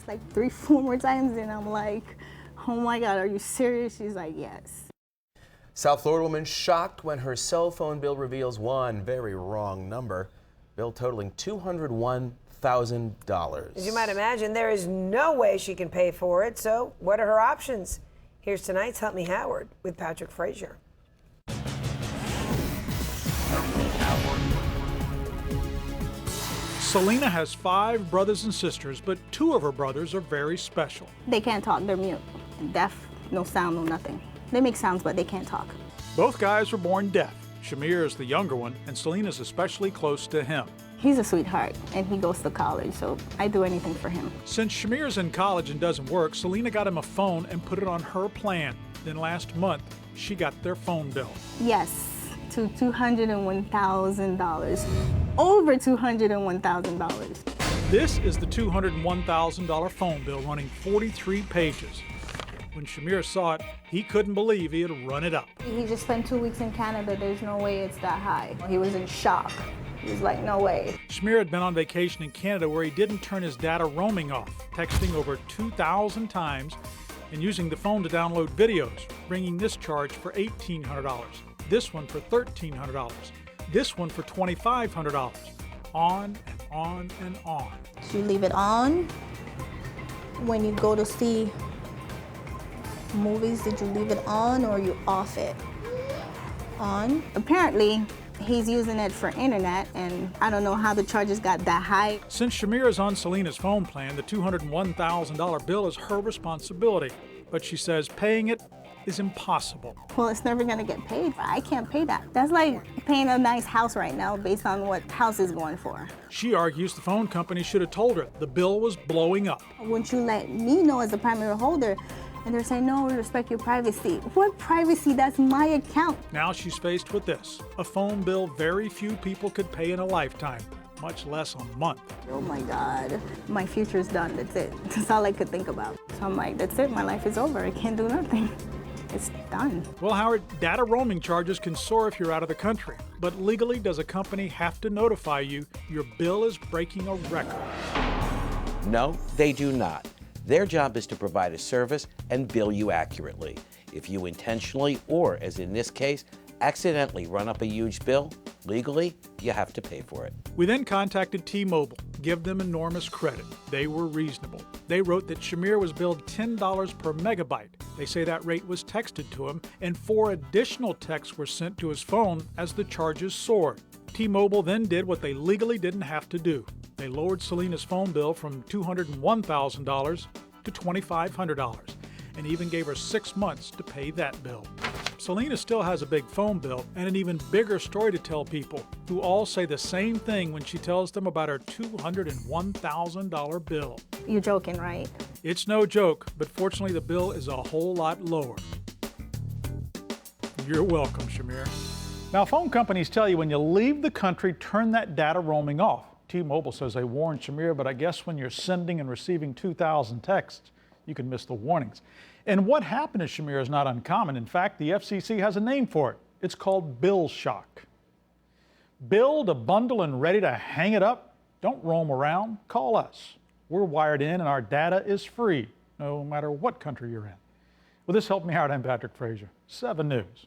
text like 3, 4 more times, and I'm like, oh my God, are you serious? She's like, yes. South Florida woman shocked when her cell phone bill reveals one very wrong number. Bill totaling $201,000. As you might imagine, there is no way she can pay for it. So what are her options? Here's tonight's Help Me Howard with Patrick Frazier. Selena has 5 brothers and sisters, but 2 of her brothers are very special. They can't talk, they're mute. Deaf, no sound, no nothing. They make sounds, but they can't talk. Both guys were born deaf. Shamir is the younger one, and Selena's especially close to him. He's a sweetheart, and he goes to college, so I do anything for him. Since Shamir's in college and doesn't work, Selena got him a phone and put it on her plan. Then last month, she got their phone bill. Yes, to $201,000. Over $201,000. This is the $201,000 phone bill running 43 pages. When Shamir saw it, he couldn't believe he had run it up. He just spent 2 weeks in Canada. There's no way it's that high. He was in shock. He was like, no way. Shamir had been on vacation in Canada where he didn't turn his data roaming off, texting over 2,000 times and using the phone to download videos, bringing this charge for $1,800, this one for $1,300, this one for $2,500, on and on and on. You leave it on when you go to see movies. Did you leave it on or you off it? On. Apparently, he's using it for internet, and I don't know how the charges got that high. Since Shamir is on Selena's phone plan, the $201,000 bill is her responsibility. But she says paying it is impossible. Well, it's never gonna get paid. I can't pay that. That's like paying a nice house right now based on what house is going for. She argues the phone company should have told her the bill was blowing up. Wouldn't you let me know as the primary holder? And they're saying, no, we respect your privacy. What privacy? That's my account. Now she's faced with this, a phone bill very few people could pay in a lifetime, much less a month. Oh my God, my future's done, that's it. That's all I could think about. So I'm like, that's it, my life is over, I can't do nothing. It's done. Well, Howard, data roaming charges can soar if you're out of the country, but legally does a company have to notify you your bill is breaking a record? No, they do not. Their job is to provide a service and bill you accurately. If you intentionally, or as in this case, accidentally run up a huge bill, legally, you have to pay for it. We then contacted T-Mobile, give them enormous credit. They were reasonable. They wrote that Shamir was billed $10 per megabyte. They say that rate was texted to him, and 4 additional texts were sent to his phone as the charges soared. T-Mobile then did what they legally didn't have to do. They lowered Selena's phone bill from $201,000 to $2,500 and even gave her 6 months to pay that bill. Selena still has a big phone bill and an even bigger story to tell people who all say the same thing when she tells them about her $201,000 bill. You're joking, right? It's no joke, but fortunately the bill is a whole lot lower. You're welcome, Shamir. Now, phone companies tell you when you leave the country, turn that data roaming off. T-Mobile says they warned Shamir, but I guess when you're sending and receiving 2,000 texts, you can miss the warnings. And what happened to Shamir is not uncommon. In fact, the FCC has a name for it. It's called bill shock. Billed a bundle and ready to hang it up? Don't roam around. Call us. We're wired in and our data is free, no matter what country you're in. Well, this helped me out. I'm Patrick Frazier, 7 News.